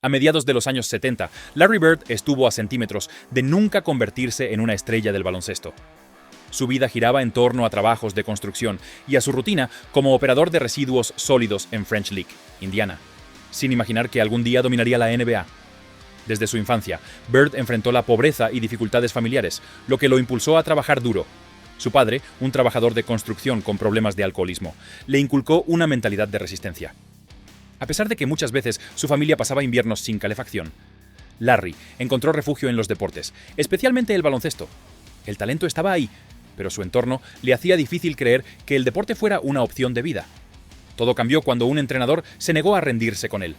A mediados de los años 70, Larry Bird estuvo a centímetros de nunca convertirse en una estrella del baloncesto. Su vida giraba en torno a trabajos de construcción y a su rutina como operador de residuos sólidos en French Lick, Indiana, sin imaginar que algún día dominaría la NBA. Desde su infancia, Bird enfrentó la pobreza y dificultades familiares, lo que lo impulsó a trabajar duro. Su padre, un trabajador de construcción con problemas de alcoholismo, le inculcó una mentalidad de resistencia. A pesar de que muchas veces su familia pasaba inviernos sin calefacción, Larry encontró refugio en los deportes, especialmente el baloncesto. El talento estaba ahí, pero su entorno le hacía difícil creer que el deporte fuera una opción de vida. Todo cambió cuando un entrenador se negó a rendirse con él.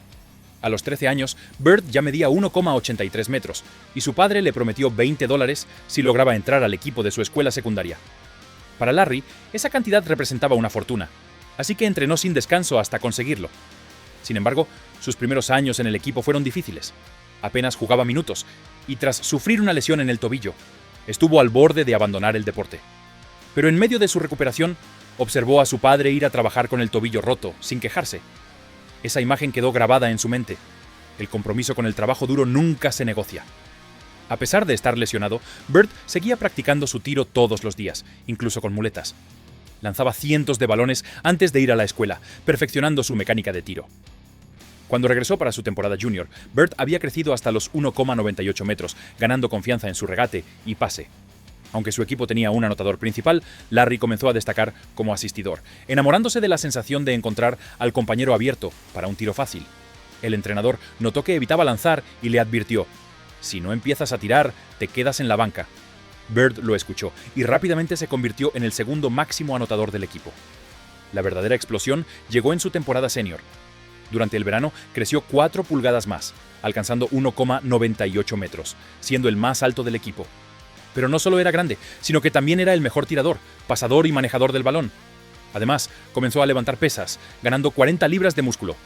A los 13 años, Bird ya medía 1,83 metros y su padre le prometió $20 si lograba entrar al equipo de su escuela secundaria. Para Larry, esa cantidad representaba una fortuna, así que entrenó sin descanso hasta conseguirlo. Sin embargo, sus primeros años en el equipo fueron difíciles. Apenas jugaba minutos y tras sufrir una lesión en el tobillo, estuvo al borde de abandonar el deporte. Pero en medio de su recuperación, observó a su padre ir a trabajar con el tobillo roto, sin quejarse. Esa imagen quedó grabada en su mente. El compromiso con el trabajo duro nunca se negocia. A pesar de estar lesionado, Bird seguía practicando su tiro todos los días, incluso con muletas. Lanzaba cientos de balones antes de ir a la escuela, perfeccionando su mecánica de tiro. Cuando regresó para su temporada junior, Bird había crecido hasta los 1,98 metros, ganando confianza en su regate y pase. Aunque su equipo tenía un anotador principal, Larry comenzó a destacar como asistidor, enamorándose de la sensación de encontrar al compañero abierto para un tiro fácil. El entrenador notó que evitaba lanzar y le advirtió: «Si no empiezas a tirar, te quedas en la banca». Bird lo escuchó y rápidamente se convirtió en el segundo máximo anotador del equipo. La verdadera explosión llegó en su temporada senior. Durante el verano creció 4 pulgadas más, alcanzando 1,98 metros, siendo el más alto del equipo. Pero no solo era grande, sino que también era el mejor tirador, pasador y manejador del balón. Además, comenzó a levantar pesas, ganando 40 libras de músculo.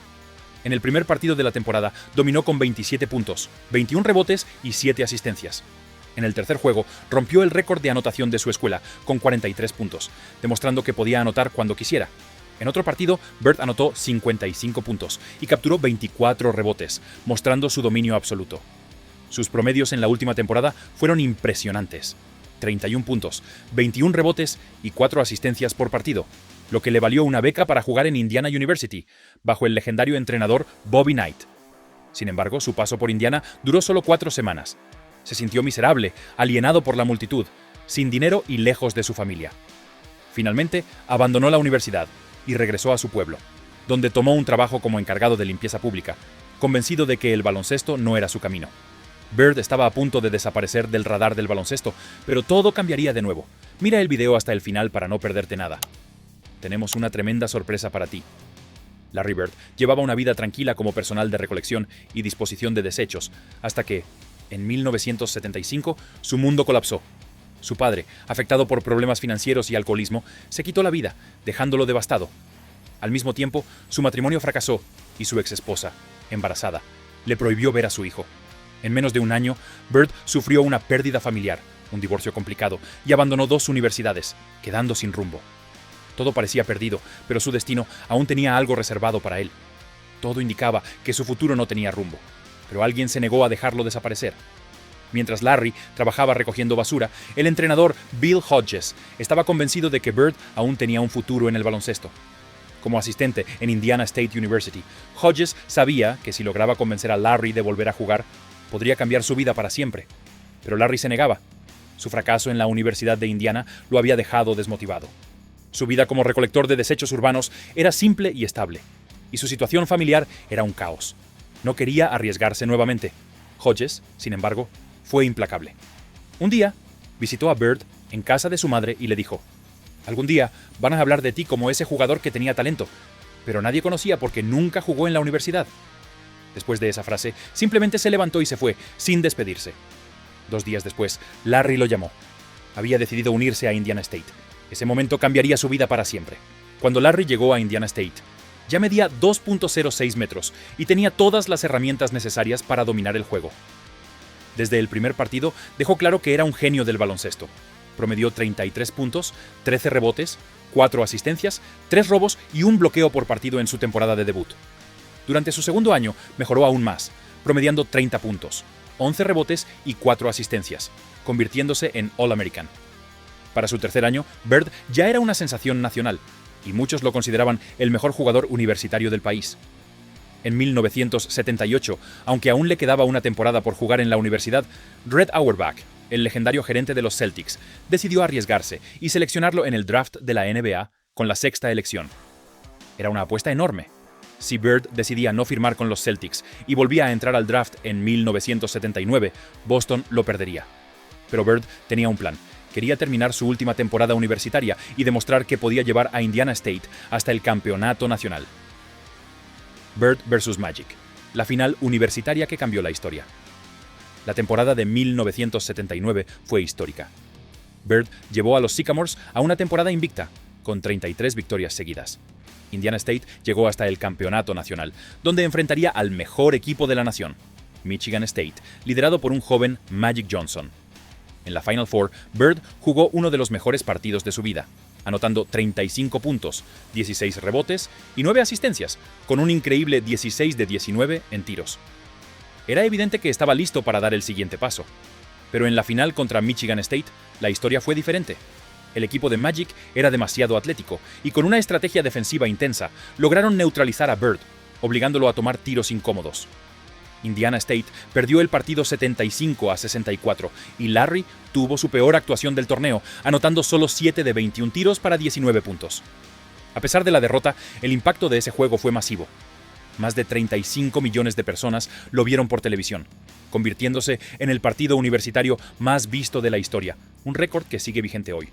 En el primer partido de la temporada dominó con 27 puntos, 21 rebotes y 7 asistencias. En el tercer juego rompió el récord de anotación de su escuela, con 43 puntos, demostrando que podía anotar cuando quisiera. En otro partido, Bird anotó 55 puntos y capturó 24 rebotes, mostrando su dominio absoluto. Sus promedios en la última temporada fueron impresionantes: 31 puntos, 21 rebotes y 4 asistencias por partido, lo que le valió una beca para jugar en Indiana University, bajo el legendario entrenador Bobby Knight. Sin embargo, su paso por Indiana duró solo 4 semanas. Se sintió miserable, alienado por la multitud, sin dinero y lejos de su familia. Finalmente, abandonó la universidad y regresó a su pueblo, donde tomó un trabajo como encargado de limpieza pública, convencido de que el baloncesto no era su camino. Bird estaba a punto de desaparecer del radar del baloncesto, pero todo cambiaría de nuevo. Mira el video hasta el final para no perderte nada. Tenemos una tremenda sorpresa para ti. Larry Bird llevaba una vida tranquila como personal de recolección y disposición de desechos, hasta que, en 1975, su mundo colapsó. Su padre, afectado por problemas financieros y alcoholismo, se quitó la vida, dejándolo devastado. Al mismo tiempo, su matrimonio fracasó y su exesposa, embarazada, le prohibió ver a su hijo. En menos de un año, Bird sufrió una pérdida familiar, un divorcio complicado, y abandonó 2 universidades, quedando sin rumbo. Todo parecía perdido, pero su destino aún tenía algo reservado para él. Todo indicaba que su futuro no tenía rumbo, pero alguien se negó a dejarlo desaparecer. Mientras Larry trabajaba recogiendo basura, el entrenador Bill Hodges estaba convencido de que Bird aún tenía un futuro en el baloncesto. Como asistente en Indiana State University, Hodges sabía que si lograba convencer a Larry de volver a jugar, podría cambiar su vida para siempre. Pero Larry se negaba. Su fracaso en la Universidad de Indiana lo había dejado desmotivado. Su vida como recolector de desechos urbanos era simple y estable, y su situación familiar era un caos. No quería arriesgarse nuevamente. Hodges, sin embargo, fue implacable. Un día, visitó a Bird en casa de su madre y le dijo: «Algún día van a hablar de ti como ese jugador que tenía talento, pero nadie conocía porque nunca jugó en la universidad». Después de esa frase, simplemente se levantó y se fue, sin despedirse. 2 días después, Larry lo llamó. Había decidido unirse a Indiana State. Ese momento cambiaría su vida para siempre. Cuando Larry llegó a Indiana State, ya medía 2,06 metros y tenía todas las herramientas necesarias para dominar el juego. Desde el primer partido, dejó claro que era un genio del baloncesto. Promedió 33 puntos, 13 rebotes, 4 asistencias, 3 robos y 1 bloqueo por partido en su temporada de debut. Durante su segundo año, mejoró aún más, promediando 30 puntos, 11 rebotes y 4 asistencias, convirtiéndose en All-American. Para su tercer año, Bird ya era una sensación nacional, y muchos lo consideraban el mejor jugador universitario del país. En 1978, aunque aún le quedaba una temporada por jugar en la universidad, Red Auerbach, el legendario gerente de los Celtics, decidió arriesgarse y seleccionarlo en el draft de la NBA con la sexta elección. Era una apuesta enorme. Si Bird decidía no firmar con los Celtics y volvía a entrar al draft en 1979, Boston lo perdería. Pero Bird tenía un plan. Quería terminar su última temporada universitaria y demostrar que podía llevar a Indiana State hasta el campeonato nacional. Bird vs. Magic, la final universitaria que cambió la historia. La temporada de 1979 fue histórica. Bird llevó a los Sycamores a una temporada invicta, con 33 victorias seguidas. Indiana State llegó hasta el campeonato nacional, donde enfrentaría al mejor equipo de la nación, Michigan State, liderado por un joven Magic Johnson. En la Final Four, Bird jugó uno de los mejores partidos de su vida, anotando 35 puntos, 16 rebotes y 9 asistencias, con un increíble 16 de 19 en tiros. Era evidente que estaba listo para dar el siguiente paso. Pero en la final contra Michigan State, la historia fue diferente. El equipo de Magic era demasiado atlético y con una estrategia defensiva intensa lograron neutralizar a Bird, obligándolo a tomar tiros incómodos. Indiana State perdió el partido 75-64 y Larry tuvo su peor actuación del torneo, anotando solo 7 de 21 tiros para 19 puntos. A pesar de la derrota, el impacto de ese juego fue masivo. Más de 35 millones de personas lo vieron por televisión, convirtiéndose en el partido universitario más visto de la historia, un récord que sigue vigente hoy.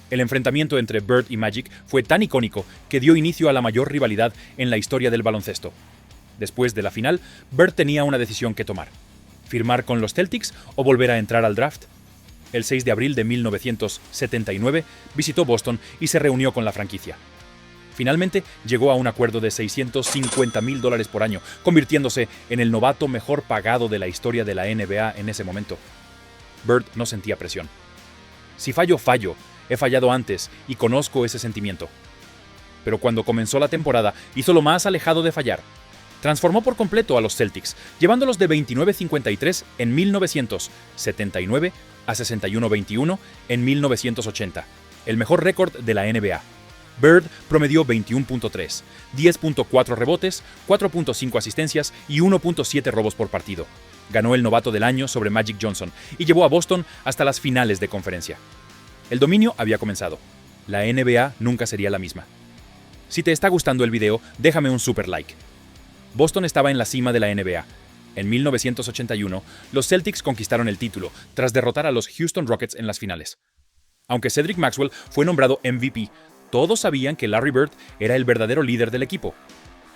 El enfrentamiento entre Bird y Magic fue tan icónico que dio inicio a la mayor rivalidad en la historia del baloncesto. Después de la final, Bird tenía una decisión que tomar: ¿firmar con los Celtics o volver a entrar al draft? El 6 de abril de 1979 visitó Boston y se reunió con la franquicia. Finalmente llegó a un acuerdo de $650,000 por año, convirtiéndose en el novato mejor pagado de la historia de la NBA en ese momento. Bird no sentía presión. Si fallo, fallo. He fallado antes y conozco ese sentimiento. Pero cuando comenzó la temporada, hizo lo más alejado de fallar. Transformó por completo a los Celtics, llevándolos de 29-53 en 1979 a 61-21 en 1980, el mejor récord de la NBA. Bird promedió 21.3, 10.4 rebotes, 4.5 asistencias y 1.7 robos por partido. Ganó el novato del año sobre Magic Johnson y llevó a Boston hasta las finales de conferencia. El dominio había comenzado. La NBA nunca sería la misma. Si te está gustando el video, déjame un super like. Boston estaba en la cima de la NBA. En 1981, los Celtics conquistaron el título tras derrotar a los Houston Rockets en las finales. Aunque Cedric Maxwell fue nombrado MVP, todos sabían que Larry Bird era el verdadero líder del equipo.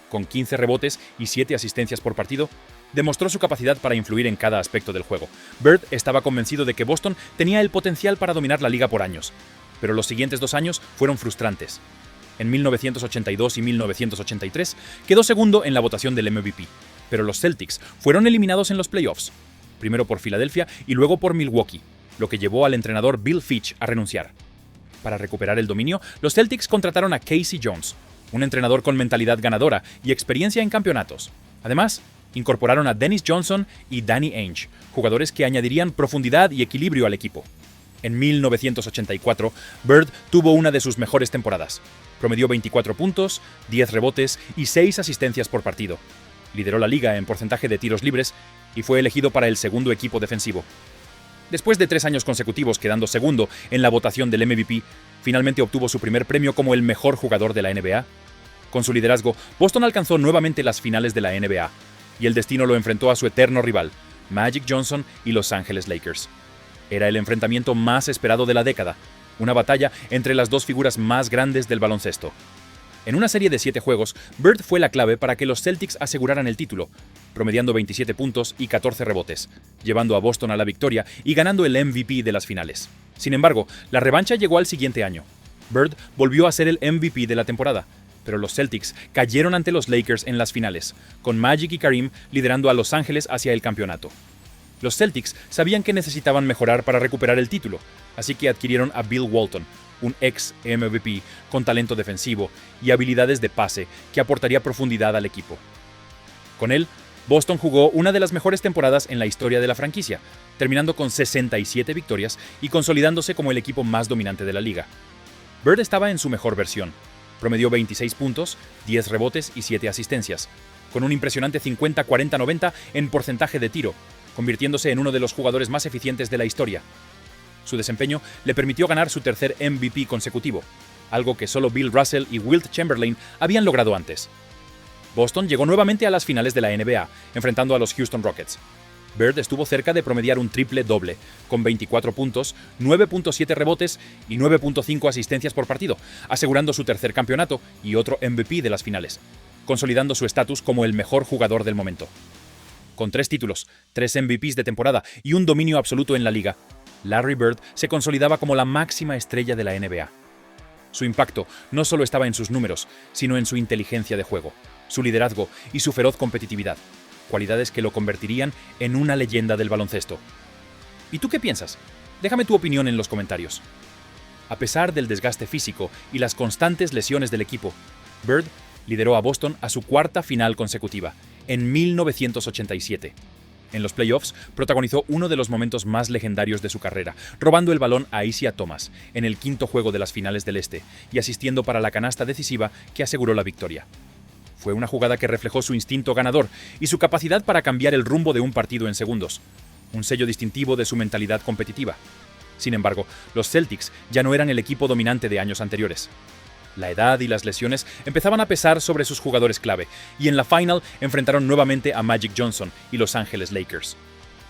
Con 15 rebotes y 7 asistencias por partido, demostró su capacidad para influir en cada aspecto del juego. Bird estaba convencido de que Boston tenía el potencial para dominar la liga por años, pero los siguientes 2 años fueron frustrantes. En 1982 y 1983 quedó segundo en la votación del MVP, pero los Celtics fueron eliminados en los playoffs, primero por Filadelfia y luego por Milwaukee, lo que llevó al entrenador Bill Fitch a renunciar. Para recuperar el dominio, los Celtics contrataron a Casey Jones, un entrenador con mentalidad ganadora y experiencia en campeonatos. Además, incorporaron a Dennis Johnson y Danny Ainge, jugadores que añadirían profundidad y equilibrio al equipo. En 1984, Bird tuvo una de sus mejores temporadas. Promedió 24 puntos, 10 rebotes y 6 asistencias por partido. Lideró la liga en porcentaje de tiros libres y fue elegido para el segundo equipo defensivo. Después de 3 años consecutivos quedando segundo en la votación del MVP, finalmente obtuvo su primer premio como el mejor jugador de la NBA. Con su liderazgo, Boston alcanzó nuevamente las finales de la NBA, y el destino lo enfrentó a su eterno rival, Magic Johnson y Los Ángeles Lakers. Era el enfrentamiento más esperado de la década, una batalla entre las dos figuras más grandes del baloncesto. En una serie de 7 juegos, Bird fue la clave para que los Celtics aseguraran el título, promediando 27 puntos y 14 rebotes, llevando a Boston a la victoria y ganando el MVP de las finales. Sin embargo, la revancha llegó al siguiente año. Bird volvió a ser el MVP de la temporada, pero los Celtics cayeron ante los Lakers en las finales, con Magic y Kareem liderando a Los Ángeles hacia el campeonato. Los Celtics sabían que necesitaban mejorar para recuperar el título, así que adquirieron a Bill Walton, un ex-MVP con talento defensivo y habilidades de pase que aportaría profundidad al equipo. Con él, Boston jugó una de las mejores temporadas en la historia de la franquicia, terminando con 67 victorias y consolidándose como el equipo más dominante de la liga. Bird estaba en su mejor versión. Promedió 26 puntos, 10 rebotes y 7 asistencias, con un impresionante 50-40-90 en porcentaje de tiro, convirtiéndose en uno de los jugadores más eficientes de la historia. Su desempeño le permitió ganar su tercer MVP consecutivo, algo que solo Bill Russell y Wilt Chamberlain habían logrado antes. Boston llegó nuevamente a las finales de la NBA, enfrentando a los Houston Rockets. Bird estuvo cerca de promediar un triple-doble, con 24 puntos, 9.7 rebotes y 9.5 asistencias por partido, asegurando su tercer campeonato y otro MVP de las finales, consolidando su estatus como el mejor jugador del momento. Con 3 títulos, 3 MVPs de temporada y un dominio absoluto en la liga, Larry Bird se consolidaba como la máxima estrella de la NBA. Su impacto no solo estaba en sus números, sino en su inteligencia de juego, su liderazgo y su feroz competitividad, cualidades que lo convertirían en una leyenda del baloncesto. ¿Y tú qué piensas? Déjame tu opinión en los comentarios. A pesar del desgaste físico y las constantes lesiones del equipo, Bird lideró a Boston a su cuarta final consecutiva, en 1987. En los playoffs, protagonizó uno de los momentos más legendarios de su carrera, robando el balón a Isiah Thomas en el quinto juego de las finales del Este y asistiendo para la canasta decisiva que aseguró la victoria. Fue una jugada que reflejó su instinto ganador y su capacidad para cambiar el rumbo de un partido en segundos, un sello distintivo de su mentalidad competitiva. Sin embargo, los Celtics ya no eran el equipo dominante de años anteriores. La edad y las lesiones empezaban a pesar sobre sus jugadores clave, y en la final enfrentaron nuevamente a Magic Johnson y Los Ángeles Lakers.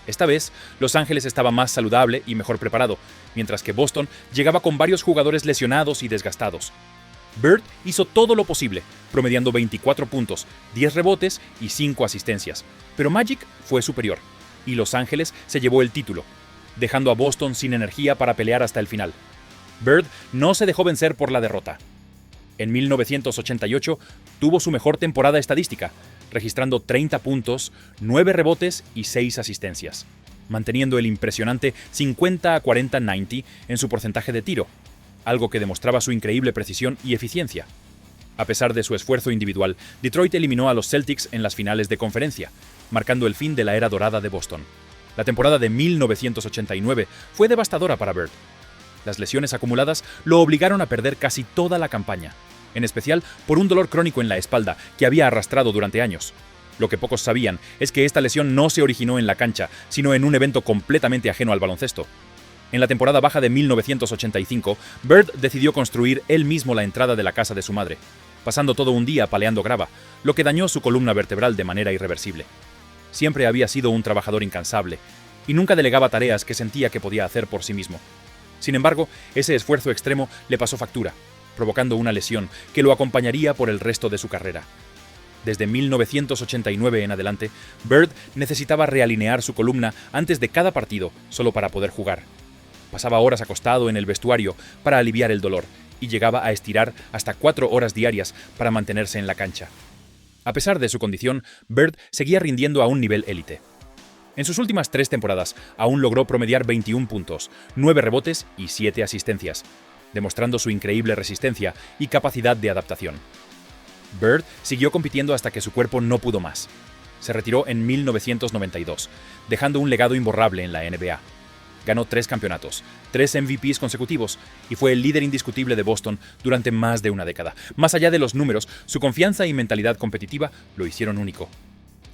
Esta vez, Los Ángeles estaba más saludable y mejor preparado, mientras que Boston llegaba con varios jugadores lesionados y desgastados. Bird hizo todo lo posible, promediando 24 puntos, 10 rebotes y 5 asistencias, pero Magic fue superior, y Los Ángeles se llevó el título, dejando a Boston sin energía para pelear hasta el final. Bird no se dejó vencer por la derrota. En 1988 tuvo su mejor temporada estadística, registrando 30 puntos, 9 rebotes y 6 asistencias, manteniendo el impresionante 50-40-90 en su porcentaje de tiro, algo que demostraba su increíble precisión y eficiencia. A pesar de su esfuerzo individual, Detroit eliminó a los Celtics en las finales de conferencia, marcando el fin de la era dorada de Boston. La temporada de 1989 fue devastadora para Bird. Las lesiones acumuladas lo obligaron a perder casi toda la campaña, en especial por un dolor crónico en la espalda que había arrastrado durante años. Lo que pocos sabían es que esta lesión no se originó en la cancha, sino en un evento completamente ajeno al baloncesto. En la temporada baja de 1985, Bird decidió construir él mismo la entrada de la casa de su madre, pasando todo un día paleando grava, lo que dañó su columna vertebral de manera irreversible. Siempre había sido un trabajador incansable, y nunca delegaba tareas que sentía que podía hacer por sí mismo. Sin embargo, ese esfuerzo extremo le pasó factura, provocando una lesión que lo acompañaría por el resto de su carrera. Desde 1989 en adelante, Bird necesitaba realinear su columna antes de cada partido solo para poder jugar. Pasaba horas acostado en el vestuario para aliviar el dolor y llegaba a estirar hasta 4 horas diarias para mantenerse en la cancha. A pesar de su condición, Bird seguía rindiendo a un nivel élite. En sus últimas 3 temporadas, aún logró promediar 21 puntos, 9 rebotes y 7 asistencias, demostrando su increíble resistencia y capacidad de adaptación. Bird siguió compitiendo hasta que su cuerpo no pudo más. Se retiró en 1992, dejando un legado imborrable en la NBA. Ganó 3 campeonatos, 3 MVPs consecutivos y fue el líder indiscutible de Boston durante más de una década. Más allá de los números, su confianza y mentalidad competitiva lo hicieron único.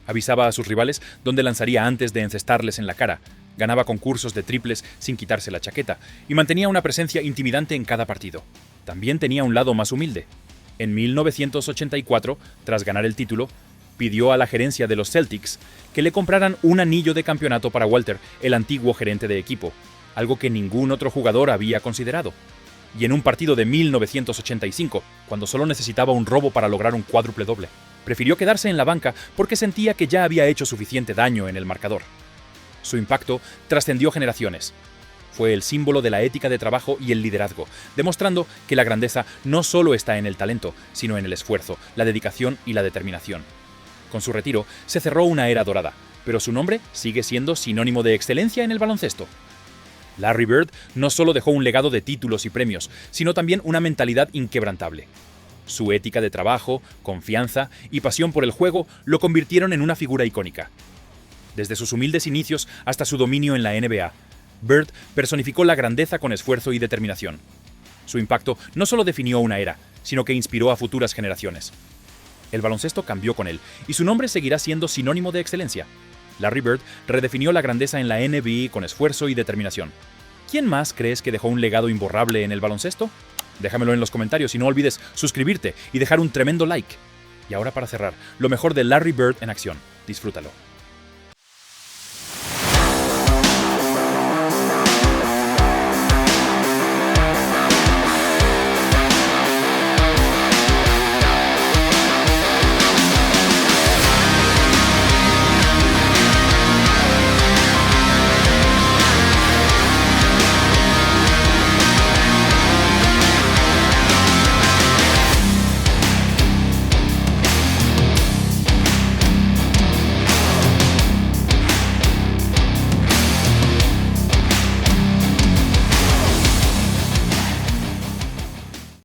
Avisaba a sus rivales dónde lanzaría antes de encestarles en la cara, ganaba concursos de triples sin quitarse la chaqueta y mantenía una presencia intimidante en cada partido. También tenía un lado más humilde. En 1984, tras ganar el título, pidió a la gerencia de los Celtics que le compraran un anillo de campeonato para Walter, el antiguo gerente de equipo, algo que ningún otro jugador había considerado. Y en un partido de 1985, cuando solo necesitaba un robo para lograr un cuádruple doble, prefirió quedarse en la banca porque sentía que ya había hecho suficiente daño en el marcador. Su impacto trascendió generaciones. Fue el símbolo de la ética de trabajo y el liderazgo, demostrando que la grandeza no solo está en el talento, sino en el esfuerzo, la dedicación y la determinación. Con su retiro, se cerró una era dorada, pero su nombre sigue siendo sinónimo de excelencia en el baloncesto. Larry Bird no solo dejó un legado de títulos y premios, sino también una mentalidad inquebrantable. Su ética de trabajo, confianza y pasión por el juego lo convirtieron en una figura icónica. Desde sus humildes inicios hasta su dominio en la NBA, Bird personificó la grandeza con esfuerzo y determinación. Su impacto no solo definió una era, sino que inspiró a futuras generaciones. El baloncesto cambió con él, y su nombre seguirá siendo sinónimo de excelencia. Larry Bird redefinió la grandeza en la NBA con esfuerzo y determinación. ¿Quién más crees que dejó un legado imborrable en el baloncesto? Déjamelo en los comentarios y no olvides suscribirte y dejar un tremendo like. Y ahora para cerrar, lo mejor de Larry Bird en acción. Disfrútalo.